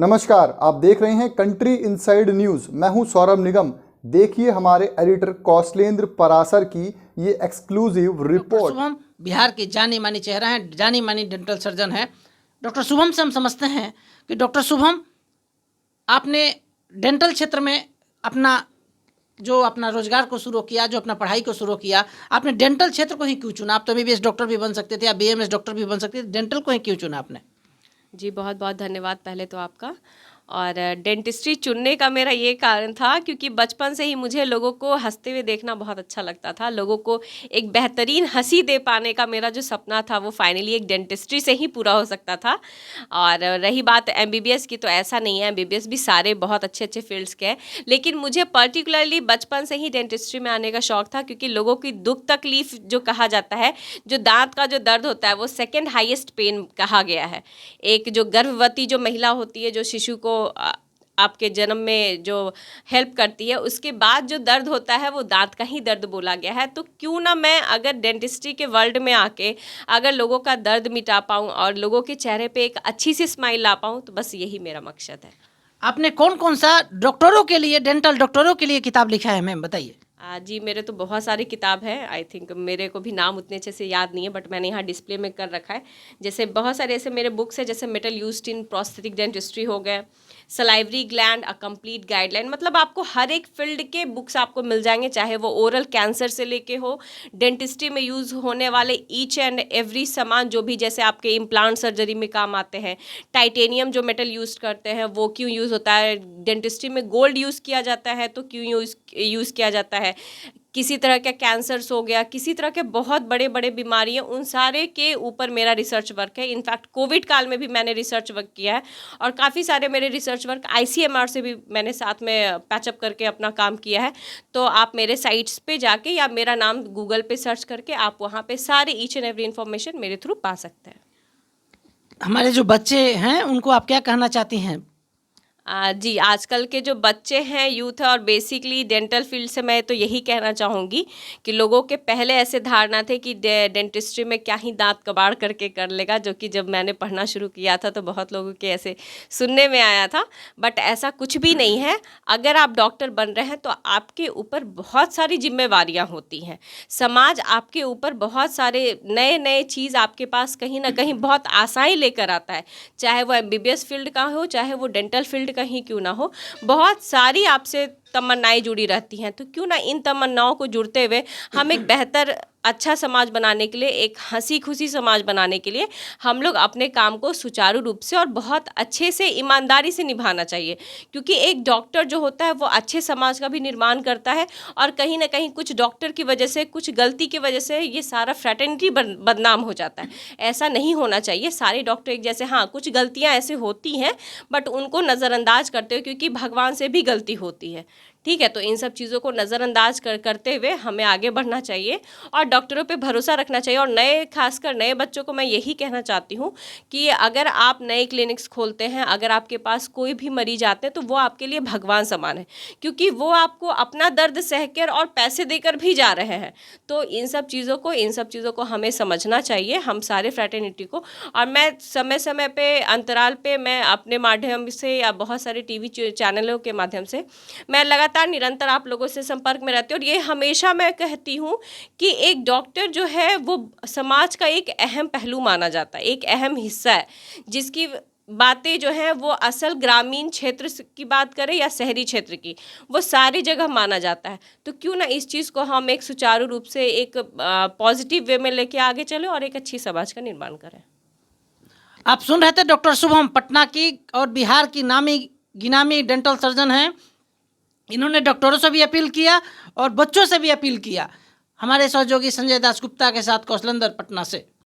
नमस्कार, आप देख रहे हैं कंट्री इनसाइड न्यूज। मैं हूं सौरभ निगम। देखिए हमारे एडिटर कौशलेंद्र परासर की ये एक्सक्लूसिव रिपोर्ट। शुभम बिहार के जाने माने चेहरा हैं, जानी मानी डेंटल सर्जन हैं। डॉक्टर शुभम से हम समझते हैं कि डॉक्टर शुभम, आपने डेंटल क्षेत्र में अपना रोजगार को शुरू किया, जो अपना पढ़ाई को शुरू किया, आपने डेंटल क्षेत्र को ही क्यों चुना? आप तो एमबीबीएस डॉक्टर भी बन सकते थे या बीएमएस डॉक्टर भी बन सकते थे, डेंटल को ही क्यों चुना आपने? जी बहुत बहुत धन्यवाद पहले तो आपका। और डेंटिस्ट्री चुनने का मेरा ये कारण था क्योंकि बचपन से ही मुझे लोगों को हंसते हुए देखना बहुत अच्छा लगता था। लोगों को एक बेहतरीन हंसी दे पाने का मेरा जो सपना था वो फाइनली एक डेंटिस्ट्री से ही पूरा हो सकता था। और रही बात एमबीबीएस की, तो ऐसा नहीं है, एमबीबीएस भी सारे बहुत अच्छे अच्छे फील्ड्स के हैं, लेकिन मुझे पर्टिकुलरली बचपन से ही डेंटिस्ट्री में आने का शौक था क्योंकि लोगों की दुख तकलीफ जो कहा जाता है, जो दांत का जो दर्द होता है वो सेकेंड हाईएस्ट पेन कहा गया है। एक जो गर्भवती जो महिला होती है, जो शिशु को आपके जन्म में जो हेल्प करती है, उसके बाद जो दर्द होता है वो दांत का ही दर्द बोला गया है। तो क्यों ना मैं अगर डेंटिस्ट्री के वर्ल्ड में आके अगर लोगों का दर्द मिटा पाऊँ और लोगों के चेहरे पे एक अच्छी सी स्माइल ला पाऊँ, तो बस यही मेरा मकसद है। आपने कौन कौन सा डॉक्टरों के लिए, डेंटल डॉक्टरों के लिए किताब लिखा है, मैम बताइए। जी मेरे तो बहुत सारी किताब है। आई थिंक मेरे को भी नाम उतने अच्छे से याद नहीं है, बट मैंने यहाँ डिस्प्ले में कर रखा है। जैसे बहुत सारे ऐसे मेरे बुक्स है, जैसे metal used in prosthetic dentistry हो गए, salivary gland a complete guideline. मतलब आपको हर एक फील्ड के बुक्स आपको मिल जाएंगे, चाहे वो ओरल कैंसर से लेके हो, डेंटिस्ट्री में यूज़ होने वाले ईच एंड एवरी सामान जो भी, जैसे आपके इम्प्लांट सर्जरी में काम आते हैं, टाइटेनियम जो मेटल यूज़ करते हैं वो क्यों यूज़ होता है, डेंटिस्ट्री में गोल्ड यूज़ किया जाता है तो क्यों यूज़ किया जाता है, किसी तरह का कैंसर्स हो गया, किसी तरह के बहुत बड़े बड़े बीमारियां, उन सारे के ऊपर मेरा रिसर्च वर्क है। इनफैक्ट कोविड काल में भी मैंने रिसर्च वर्क किया है और काफ़ी सारे मेरे रिसर्च वर्क आईसीएमआर से भी मैंने साथ में पैचअप करके अपना काम किया है। तो आप मेरे साइट्स पे जाके या मेरा नाम गूगल पे सर्च करके आप वहाँ पे सारे ईच एंड एवरी इन्फॉर्मेशन मेरे थ्रू पा सकते हैं। हमारे जो बच्चे हैं उनको आप क्या कहना चाहती हैं? जी आजकल के जो बच्चे हैं, यूथ है, और बेसिकली डेंटल फील्ड से मैं तो यही कहना चाहूँगी कि लोगों के पहले ऐसे धारणा थे कि डेंटिस्ट्री में क्या ही दांत कबाड़ करके कर लेगा, जो कि जब मैंने पढ़ना शुरू किया था तो बहुत लोगों के ऐसे सुनने में आया था। बट ऐसा कुछ भी नहीं है। अगर आप डॉक्टर बन रहे हैं तो आपके ऊपर बहुत सारी जिम्मेवारियाँ होती हैं। समाज आपके ऊपर बहुत सारे नए नए चीज़ आपके पास कहीं ना कहीं बहुत आसानी लेकर आता है, चाहे वो एमबीबीएस फील्ड का हो, चाहे वो डेंटल फील्ड कहीं क्यों ना हो। बहुत सारी आपसे तमन्नाएं जुड़ी रहती हैं, तो क्यों ना इन तमन्नाओं को जुड़ते हुए हम एक बेहतर अच्छा समाज बनाने के लिए, एक हंसी खुशी समाज बनाने के लिए हम लोग अपने काम को सुचारू रूप से और बहुत अच्छे से ईमानदारी से निभाना चाहिए। क्योंकि एक डॉक्टर जो होता है वो अच्छे समाज का भी निर्माण करता है, और कहीं ना कहीं कुछ डॉक्टर की वजह से, कुछ गलती की वजह से ये सारा फ्रेटर्निटी बदनाम हो जाता है। ऐसा नहीं होना चाहिए। सारे डॉक्टर एक जैसे, हाँ कुछ गलतियाँ ऐसे होती हैं बट उनको नज़रअंदाज करते हुए, क्योंकि भगवान से भी गलती होती है, ठीक है, तो इन सब चीज़ों को नज़रअंदाज करते हुए हमें आगे बढ़ना चाहिए और डॉक्टरों पे भरोसा रखना चाहिए। और नए, खासकर नए बच्चों को मैं यही कहना चाहती हूँ कि अगर आप नए क्लिनिक्स खोलते हैं, अगर आपके पास कोई भी मरीज आते हैं, तो वो आपके लिए भगवान समान है, क्योंकि वो आपको अपना दर्द सहकर और पैसे देकर भी जा रहे हैं। तो इन सब चीज़ों को हमें समझना चाहिए, हम सारे फ्रेटर्निटी को। और मैं समय समय पे, अंतराल पे, मैं अपने माध्यम से या बहुत सारे टीवी चैनलों के माध्यम से मैं लगातार निरंतर आप लोगों से संपर्क में रहती हूँ। और ये हमेशा मैं कहती हूँ कि एक डॉक्टर जो है वो समाज का एक अहम पहलू माना जाता है, एक अहम हिस्सा है, जिसकी बातें जो हैं वो असल ग्रामीण क्षेत्र की बात करें या शहरी क्षेत्र की, वो सारी जगह माना जाता है। तो क्यों ना इस चीज़ को हम एक सुचारू रूप से एक पॉजिटिव वे में लेके आगे चले और एक अच्छी समाज का निर्माण करें। आप सुन रहे थे डॉक्टर शुभम, पटना की और बिहार की नामी गिनामी डेंटल सर्जन हैं। इन्होंने डॉक्टरों से भी अपील किया और बच्चों से भी अपील किया। हमारे सहयोगी संजय दास गुप्ता के साथ कौशलेंद्र, पटना से।